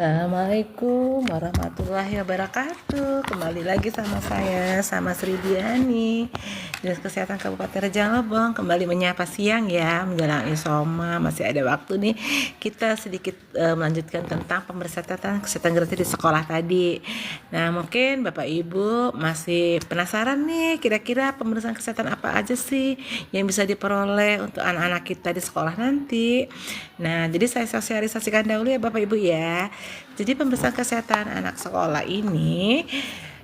Assalamualaikum warahmatullahi wabarakatuh. Kembali lagi sama saya, sama Sri Diani, Dinas Kesehatan Kabupaten Rejang Lebong. Kembali menyapa siang ya, menjelang isoma. Masih ada waktu nih. Kita sedikit melanjutkan tentang pemeriksaan kesehatan gratis di sekolah tadi. Nah, mungkin Bapak Ibu masih penasaran nih, kira-kira pemeriksaan kesehatan apa aja sih yang bisa diperoleh untuk anak-anak kita di sekolah nanti. Nah, jadi saya sosialisasikan dahulu ya Bapak Ibu ya. Jadi pemeriksaan kesehatan anak sekolah ini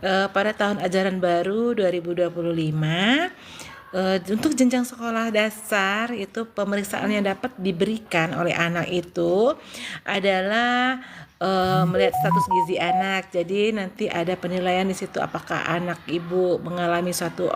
pada tahun ajaran baru 2025 untuk jenjang sekolah dasar itu pemeriksaan yang dapat diberikan oleh anak itu adalah melihat status gizi anak. Jadi nanti ada penilaian di situ apakah anak ibu mengalami suatu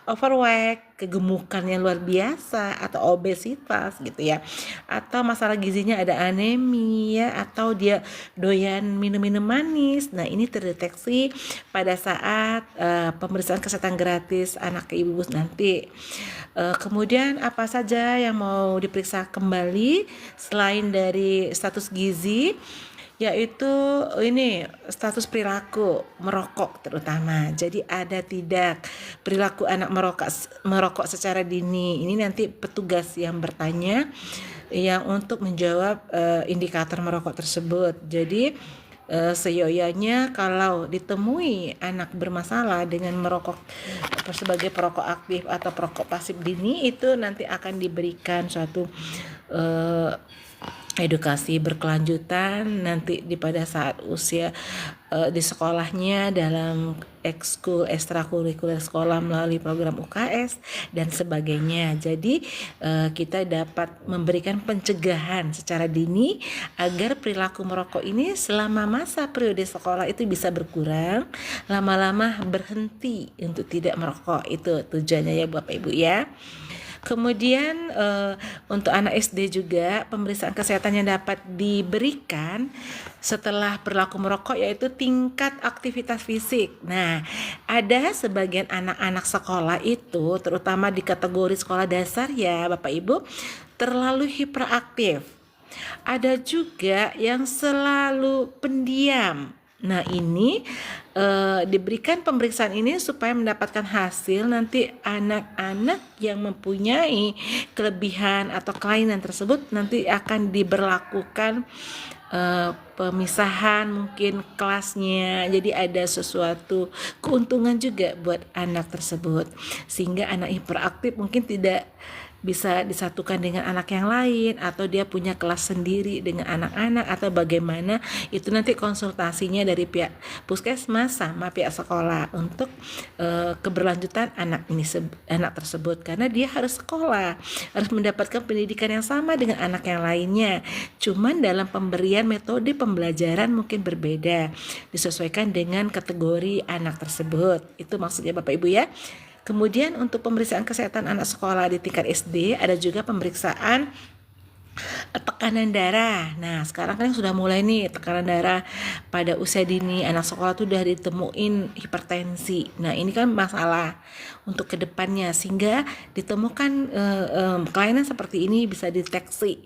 overweight, kegemukan yang luar biasa atau obesitas gitu ya, atau masalah gizinya ada anemia atau dia doyan minum-minum manis. Nah, ini terdeteksi pada saat pemeriksaan kesehatan gratis anak ke ibu nanti. Kemudian apa saja yang mau diperiksa kembali selain dari status gizi, yaitu ini status perilaku merokok terutama. Jadi ada tidak perilaku anak merokok secara dini. Ini nanti petugas yang bertanya yang untuk menjawab indikator merokok tersebut. Jadi seyogyanya kalau ditemui anak bermasalah dengan merokok sebagai perokok aktif atau perokok pasif dini, itu nanti akan diberikan suatu edukasi berkelanjutan nanti pada saat usia di sekolahnya dalam ekskul ekstrakurikuler sekolah melalui program UKS dan sebagainya. Jadi kita dapat memberikan pencegahan secara dini agar perilaku merokok ini selama masa periode sekolah itu bisa berkurang, lama-lama berhenti untuk tidak merokok. Itu tujuannya ya Bapak Ibu ya. Kemudian untuk anak SD juga pemeriksaan kesehatan yang dapat diberikan setelah perilaku merokok yaitu tingkat aktivitas fisik. Nah, ada sebagian anak-anak sekolah itu terutama di kategori sekolah dasar ya Bapak Ibu terlalu hiperaktif. Ada juga yang selalu pendiam. Nah, ini diberikan pemeriksaan ini supaya mendapatkan hasil nanti anak-anak yang mempunyai kelebihan atau kelainan tersebut nanti akan diberlakukan pemisahan mungkin kelasnya. Jadi ada sesuatu keuntungan juga buat anak tersebut sehingga anak hiperaktif mungkin tidak bisa disatukan dengan anak yang lain atau dia punya kelas sendiri dengan anak-anak atau bagaimana, itu nanti konsultasinya dari pihak puskesmas sama pihak sekolah untuk keberlanjutan anak tersebut karena dia harus sekolah, harus mendapatkan pendidikan yang sama dengan anak yang lainnya, cuman dalam pemberian metode pembelajaran mungkin berbeda disesuaikan dengan kategori anak tersebut. Itu maksudnya Bapak Ibu ya. Kemudian untuk pemeriksaan kesehatan anak sekolah di tingkat SD ada juga pemeriksaan tekanan darah. Nah, sekarang kan sudah mulai nih tekanan darah pada usia dini anak sekolah tuh udah ditemuin hipertensi. Nah, ini kan masalah untuk kedepannya sehingga ditemukan kelainan seperti ini bisa deteksi,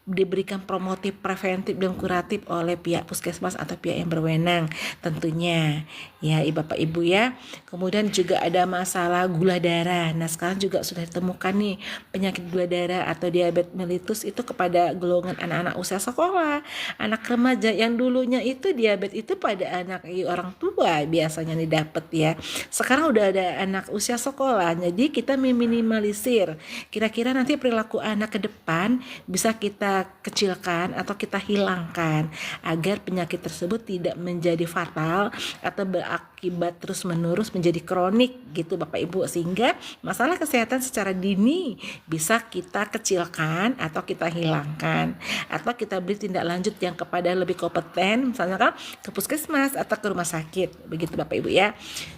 diberikan promotif, preventif dan kuratif oleh pihak puskesmas atau pihak yang berwenang tentunya ya Bapak Ibu ya. Kemudian juga ada masalah gula darah. Nah, sekarang juga sudah ditemukan nih penyakit gula darah atau diabetes mellitus itu kepada golongan anak-anak usia sekolah, anak remaja. Yang dulunya itu diabetes itu pada anak orang tua biasanya didapat ya. Sekarang udah ada anak usia sekolah. Jadi kita meminimalisir kira-kira nanti perilaku anak ke depan bisa kita kecilkan atau kita hilangkan agar penyakit tersebut tidak menjadi fatal atau berakibat terus menerus menjadi kronik gitu Bapak Ibu, sehingga masalah kesehatan secara dini bisa kita kecilkan atau kita hilangkan atau kita beri tindak lanjut yang kepada lebih kompeten, misalnya kan ke puskesmas atau ke rumah sakit begitu Bapak Ibu ya.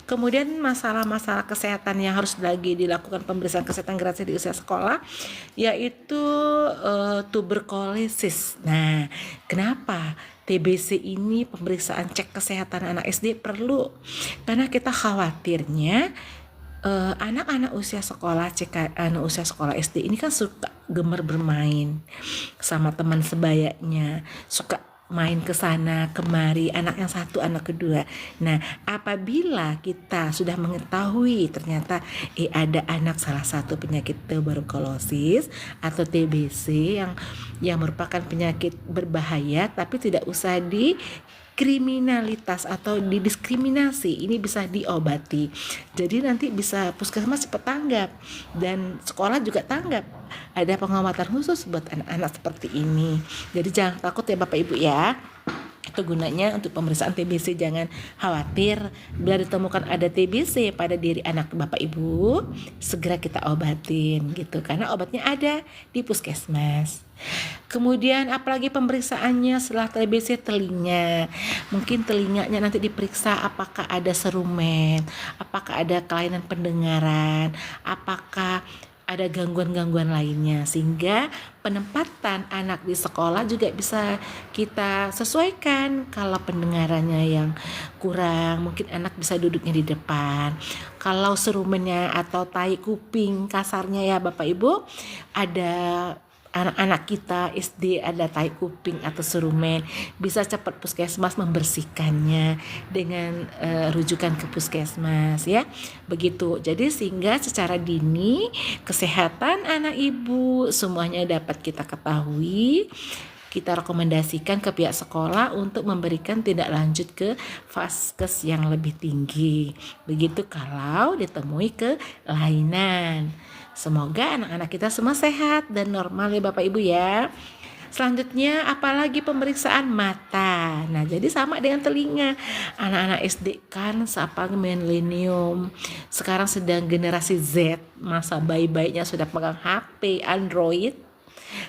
Kemudian masalah-masalah kesehatan yang harus lagi dilakukan pemeriksaan kesehatan gratis di usia sekolah yaitu tuberkulosis. Nah, kenapa TBC ini pemeriksaan cek kesehatan anak SD perlu? Karena kita khawatirnya anak-anak usia sekolah anak usia sekolah SD ini kan suka gemar bermain sama teman sebayanya, suka main ke sana kemari, anak yang satu, anak kedua. Nah, apabila kita sudah mengetahui ternyata ada anak salah satu penyakit tuberkulosis atau TBC yang merupakan penyakit berbahaya, tapi tidak usah kriminalitas atau didiskriminasi, ini bisa diobati. Jadi nanti bisa puskesmas cepat tanggap dan sekolah juga tanggap. Ada pengobatan khusus buat anak-anak seperti ini. Jadi jangan takut ya Bapak Ibu ya. Itu gunanya untuk pemeriksaan TBC, jangan khawatir. Bila ditemukan ada TBC pada diri anak Bapak Ibu, segera kita obatin gitu, karena obatnya ada di puskesmas. Kemudian apalagi pemeriksaannya setelah TBC, telinga. Mungkin telinganya nanti diperiksa apakah ada serumen, apakah ada kelainan pendengaran, apakah ada gangguan-gangguan lainnya, sehingga penempatan anak di sekolah juga bisa kita sesuaikan. Kalau pendengarannya yang kurang, mungkin anak bisa duduknya di depan. Kalau serumennya atau tai kuping kasarnya ya Bapak Ibu, ada anak-anak kita SD ada tai kuping atau serumen, bisa cepat puskesmas membersihkannya dengan rujukan ke puskesmas ya. Begitu. Jadi sehingga secara dini kesehatan anak ibu semuanya dapat kita ketahui. Kita rekomendasikan ke pihak sekolah untuk memberikan tindak lanjut ke vaskes yang lebih tinggi. Begitu kalau ditemui kelainan. Semoga anak-anak kita semua sehat dan normal ya Bapak Ibu ya. Selanjutnya apalagi pemeriksaan mata. Nah, jadi sama dengan telinga. Anak-anak SD kan siapa milenium. Sekarang sedang generasi Z, masa bayi-bayinya sudah pegang HP, Android.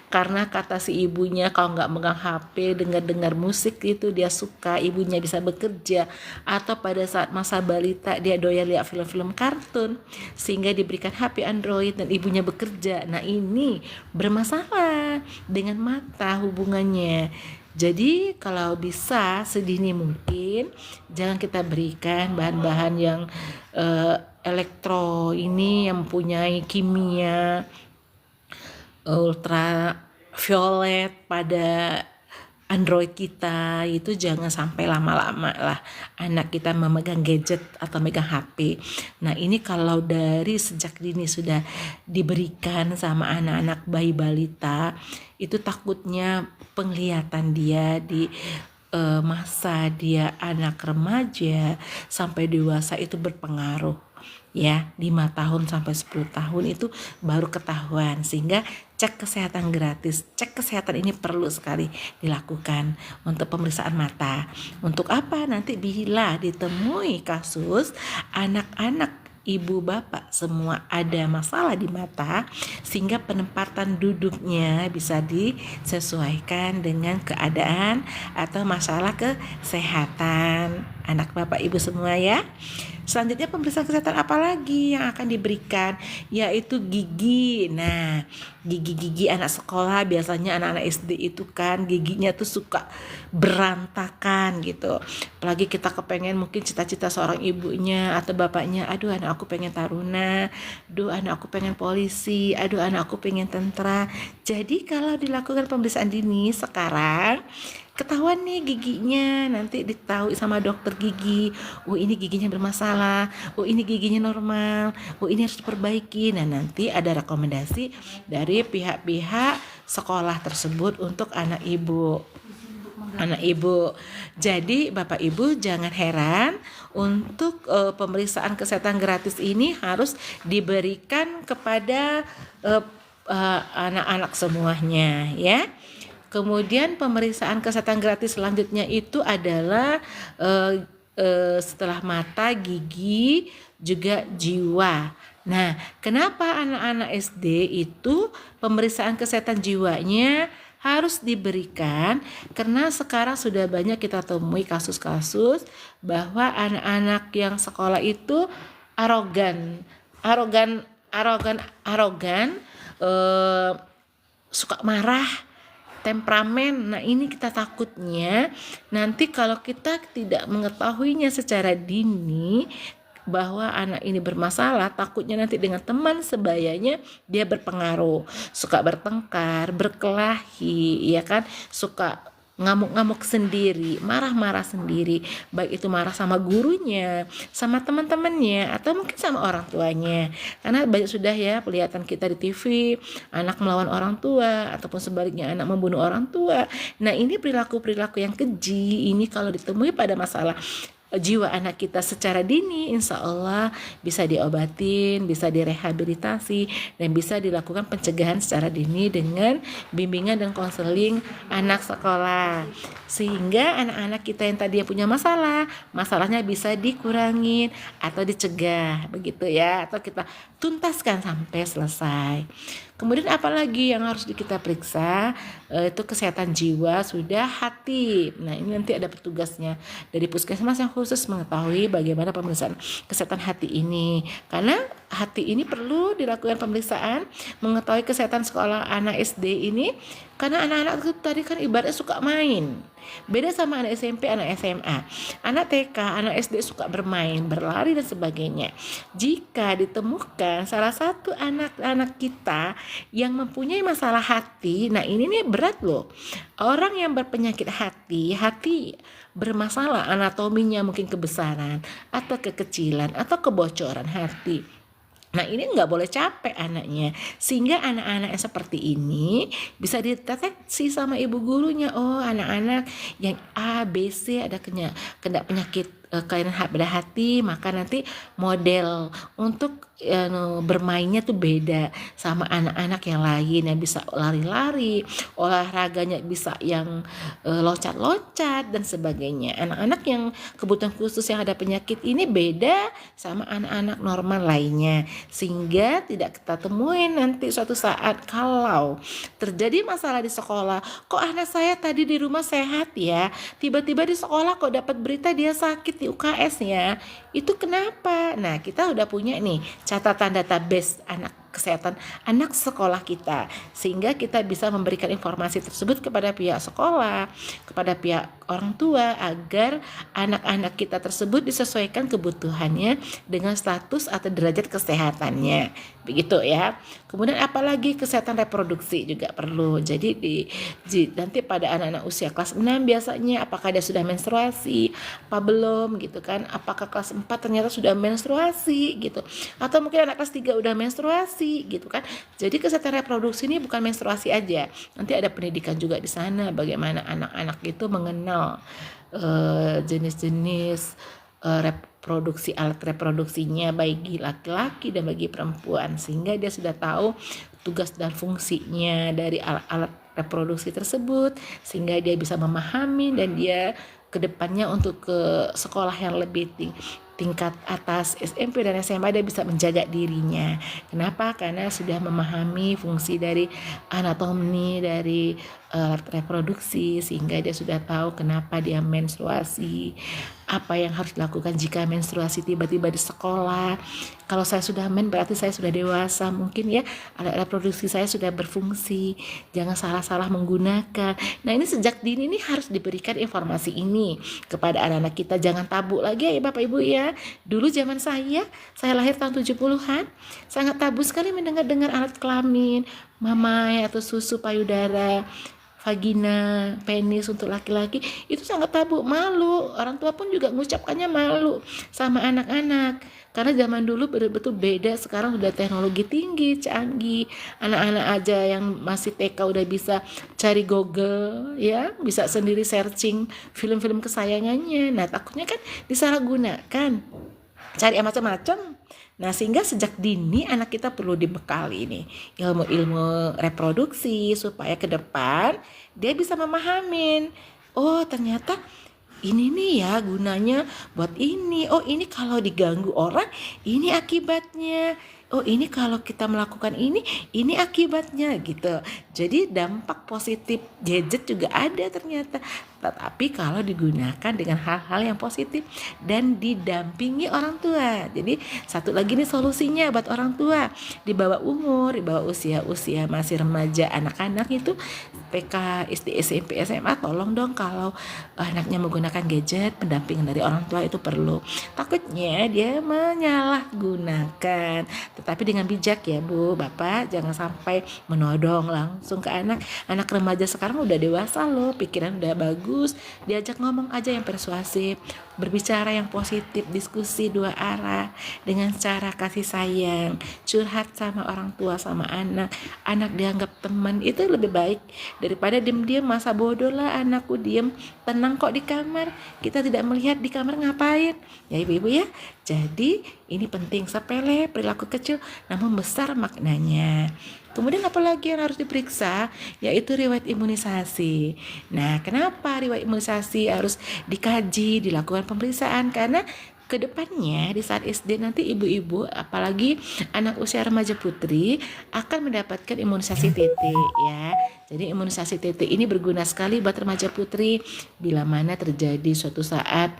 Karena kata si ibunya kalau nggak megang HP, dengar-dengar musik itu dia suka, ibunya bisa bekerja. Atau pada saat masa balita dia doyan lihat film-film kartun, sehingga diberikan HP Android dan ibunya bekerja. Nah, ini bermasalah dengan mata hubungannya. Jadi kalau bisa sedini mungkin jangan kita berikan bahan-bahan yang elektro ini yang mempunyai kimia ultraviolet pada Android kita. Itu jangan sampai lama-lama lah anak kita memegang gadget atau megang HP. Nah, ini kalau dari sejak dini sudah diberikan sama anak-anak bayi balita, itu takutnya penglihatan dia di masa dia anak remaja sampai dewasa itu berpengaruh ya. 5 tahun sampai 10 tahun itu baru ketahuan, sehingga cek kesehatan gratis. Cek kesehatan ini perlu sekali dilakukan untuk pemeriksaan mata. Untuk apa? Nanti bila ditemui kasus anak-anak ibu bapak semua ada masalah di mata, sehingga penempatan duduknya bisa disesuaikan dengan keadaan atau masalah kesehatan anak bapak ibu semua ya. Selanjutnya pemeriksaan kesehatan apa lagi yang akan diberikan, yaitu gigi. Nah, gigi anak sekolah biasanya anak-anak SD itu kan giginya tuh suka berantakan gitu. Apalagi kita kepengen, mungkin cita-cita seorang ibunya atau bapaknya, aduh anak aku pengen taruna, aduh anak aku pengen polisi, aduh anak aku pengen tentara. Jadi kalau dilakukan pemeriksaan dini sekarang, ketahuan nih giginya, nanti diketahui sama dokter gigi, oh ini giginya bermasalah, oh ini giginya normal, oh ini harus diperbaiki. Nah, nanti ada rekomendasi dari pihak-pihak sekolah tersebut untuk anak ibu. Jadi Bapak Ibu jangan heran untuk pemeriksaan kesehatan gratis ini harus diberikan kepada anak-anak semuanya ya. Kemudian pemeriksaan kesehatan gratis selanjutnya itu adalah setelah mata, gigi, juga jiwa. Nah, kenapa anak-anak SD itu pemeriksaan kesehatan jiwanya harus diberikan? Karena sekarang sudah banyak kita temui kasus-kasus bahwa anak-anak yang sekolah itu arogan, suka marah, temperamen. Nah, ini kita takutnya nanti kalau kita tidak mengetahuinya secara dini bahwa anak ini bermasalah, takutnya nanti dengan teman sebayanya dia berpengaruh, suka bertengkar, berkelahi, ya kan, suka ngamuk-ngamuk sendiri, marah-marah sendiri, baik itu marah sama gurunya, sama teman-temannya, atau mungkin sama orang tuanya. Karena banyak sudah ya kelihatan kita di TV, anak melawan orang tua, ataupun sebaliknya anak membunuh orang tua. Nah, ini perilaku-perilaku yang keji, ini kalau ditemui pada masalah jiwa anak kita secara dini, insya Allah bisa diobatin, bisa direhabilitasi, dan bisa dilakukan pencegahan secara dini dengan bimbingan dan konseling anak sekolah, sehingga anak-anak kita yang tadi punya masalahnya bisa dikurangin atau dicegah, begitu ya, atau kita tuntaskan sampai selesai. Kemudian apalagi yang harus kita periksa, itu kesehatan jiwa, sudah hati. Nah, ini nanti ada petugasnya dari puskesmas yang khusus mengetahui bagaimana pemeriksaan kesehatan hati ini. Karena hati ini perlu dilakukan pemeriksaan, mengetahui kesehatan sekolah anak SD ini, karena anak-anak itu tadi kan ibaratnya suka main. Beda sama anak SMP, anak SMA. Anak TK, anak SD suka bermain, berlari dan sebagainya. Jika ditemukan salah satu anak-anak kita yang mempunyai masalah hati, nah ini nih berat loh. Orang yang berpenyakit hati bermasalah, anatominya mungkin kebesaran atau kekecilan atau kebocoran hati. Nah, ini nggak boleh capek anaknya, sehingga anak-anak yang seperti ini bisa dideteksi sama ibu gurunya. Oh, anak-anak yang A, B, C ada kena penyakit kelainan pada hati, maka nanti model untuk bermainnya tuh beda sama anak-anak yang lain yang bisa lari-lari, olahraganya bisa yang loncat-loncat dan sebagainya. Anak-anak yang kebutuhan khusus yang ada penyakit ini beda sama anak-anak normal lainnya, sehingga tidak kita temuin nanti suatu saat kalau terjadi masalah di sekolah, kok anak saya tadi di rumah sehat ya, tiba-tiba di sekolah kok dapat berita dia sakit di UKS-nya, itu kenapa? Nah, kita udah punya nih catatan database kesehatan anak sekolah kita, sehingga kita bisa memberikan informasi tersebut kepada pihak sekolah, kepada pihak orang tua, agar anak-anak kita tersebut disesuaikan kebutuhannya dengan status atau derajat kesehatannya, begitu ya. Kemudian apalagi kesehatan reproduksi juga perlu. Jadi nanti pada anak-anak usia kelas 6 biasanya, apakah dia sudah menstruasi apa belum gitu kan, apakah kelas 4 ternyata sudah menstruasi gitu, atau mungkin anak kelas 3 udah menstruasi gitu kan. Jadi kesehatan reproduksi ini bukan menstruasi aja, nanti ada pendidikan juga di sana, bagaimana anak-anak itu mengenal jenis-jenis reproduksi, alat reproduksinya bagi laki-laki dan bagi perempuan, sehingga dia sudah tahu tugas dan fungsinya dari alat reproduksi tersebut, sehingga dia bisa memahami dan dia kedepannya untuk ke sekolah yang lebih tingkat atas SMP dan SMA dia bisa menjaga dirinya. Kenapa? Karena sudah memahami fungsi dari anatomi dari reproduksi, sehingga dia sudah tahu kenapa dia menstruasi, apa yang harus dilakukan jika menstruasi tiba-tiba di sekolah. Kalau saya sudah berarti saya sudah dewasa, mungkin ya alat reproduksi saya sudah berfungsi, jangan salah-salah menggunakan. Nah, ini sejak dini ini harus diberikan informasi ini kepada anak-anak kita, jangan tabu lagi ya Bapak Ibu ya. Dulu zaman saya lahir tahun 70-an, sangat tabu sekali mendengar alat kelamin, mamai atau susu payudara, vagina, penis untuk laki-laki, itu sangat tabu, malu. Orang tua pun juga mengucapkannya malu sama anak-anak. Karena zaman dulu betul-betul beda, sekarang sudah teknologi tinggi, canggih. Anak-anak aja yang masih TK udah bisa cari Google, ya, bisa sendiri searching film-film kesayangannya. Nah, takutnya kan disalahgunakan, cari macam-macam. Nah, sehingga sejak dini anak kita perlu dibekali ini ilmu-ilmu reproduksi supaya ke depan dia bisa memahamin, oh ternyata ini nih ya gunanya buat ini, oh ini kalau diganggu orang ini akibatnya, oh ini kalau kita melakukan ini akibatnya gitu. Jadi dampak positif gadget juga ada ternyata tetapi kalau digunakan dengan hal-hal yang positif dan didampingi orang tua. Jadi satu lagi nih solusinya buat orang tua di bawah umur, di bawah usia masih remaja, anak-anak itu TK, SD, SMP, SMA, tolong dong kalau anaknya menggunakan gadget, pendampingan dari orang tua itu perlu. Takutnya dia menyalahgunakan, tetapi dengan bijak ya Bu, Bapak, jangan sampai menodong langsung ke anak. Anak remaja sekarang udah dewasa loh, pikiran udah bagus, diajak ngomong aja yang persuasif, berbicara yang positif, diskusi dua arah dengan cara kasih sayang, curhat sama orang tua sama anak dianggap teman, itu lebih baik daripada diem-diem masa bodoh lah anakku diem tenang kok di kamar, kita tidak melihat di kamar ngapain ya ibu-ibu ya. Jadi ini penting, sepele perilaku kecil namun besar maknanya. Kemudian apalagi yang harus diperiksa, yaitu riwayat imunisasi. Nah, kenapa riwayat imunisasi harus dikaji, dilakukan pemeriksaan? Karena kedepannya di saat SD nanti ibu-ibu, apalagi anak usia remaja putri, akan mendapatkan imunisasi TT ya. Jadi imunisasi TT ini berguna sekali buat remaja putri bila mana terjadi suatu saat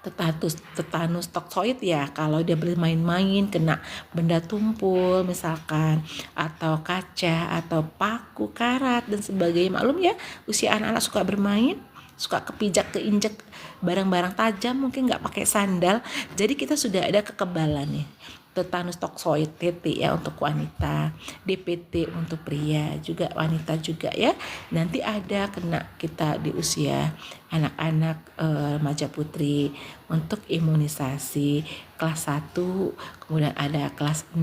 tetanus toksoid ya, kalau dia bermain-main kena benda tumpul misalkan, atau kaca atau paku karat dan sebagainya. Maklum ya, usia anak-anak suka bermain, suka keinjek barang-barang tajam, mungkin nggak pakai sandal, jadi kita sudah ada kekebalan nih. Tetanus toksoid TT ya untuk wanita, DPT untuk pria juga, wanita juga ya. Nanti ada kena kita di usia anak-anak remaja putri untuk imunisasi kelas 1, kemudian ada kelas 6,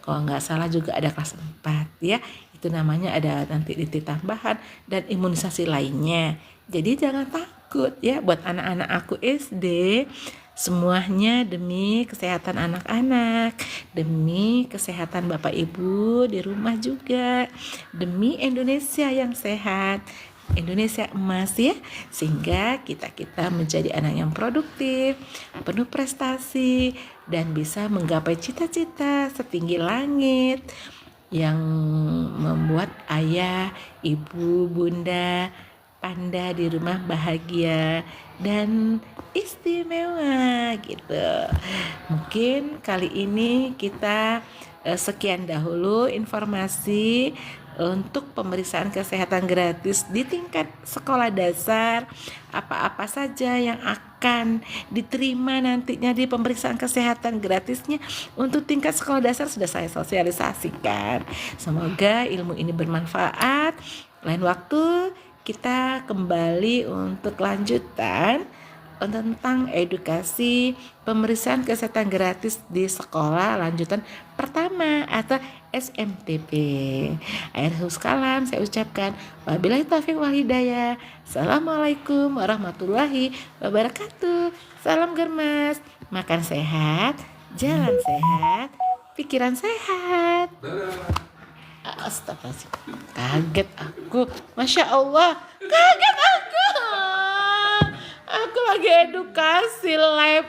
kalau nggak salah juga ada kelas 4 ya. Itu namanya ada nanti DT tambahan dan imunisasi lainnya. Jadi jangan takut ya buat anak-anak aku SD. Semuanya demi kesehatan anak-anak, demi kesehatan Bapak Ibu di rumah juga, demi Indonesia yang sehat, Indonesia emas ya, sehingga kita menjadi anak yang produktif, penuh prestasi, dan bisa menggapai cita-cita setinggi langit yang membuat ayah, ibu, bunda, panda di rumah bahagia dan istimewa gitu. Mungkin kali ini kita sekian dahulu informasi untuk pemeriksaan kesehatan gratis di tingkat sekolah dasar. Apa-apa saja yang akan diterima nantinya di pemeriksaan kesehatan gratisnya untuk tingkat sekolah dasar sudah saya sosialisasikan. Semoga ilmu ini bermanfaat. Lain waktu kita kembali untuk lanjutan tentang edukasi pemeriksaan kesehatan gratis di sekolah lanjutan pertama atau SMTP. Akhir kalam saya ucapkan wabillahi taufiq wal hidayah. Assalamualaikum warahmatullahi wabarakatuh. Salam germas, makan sehat, jalan sehat, pikiran sehat. Astagfirullahaladzim, kaget aku, Masya Allah, kaget aku lagi edukasi live.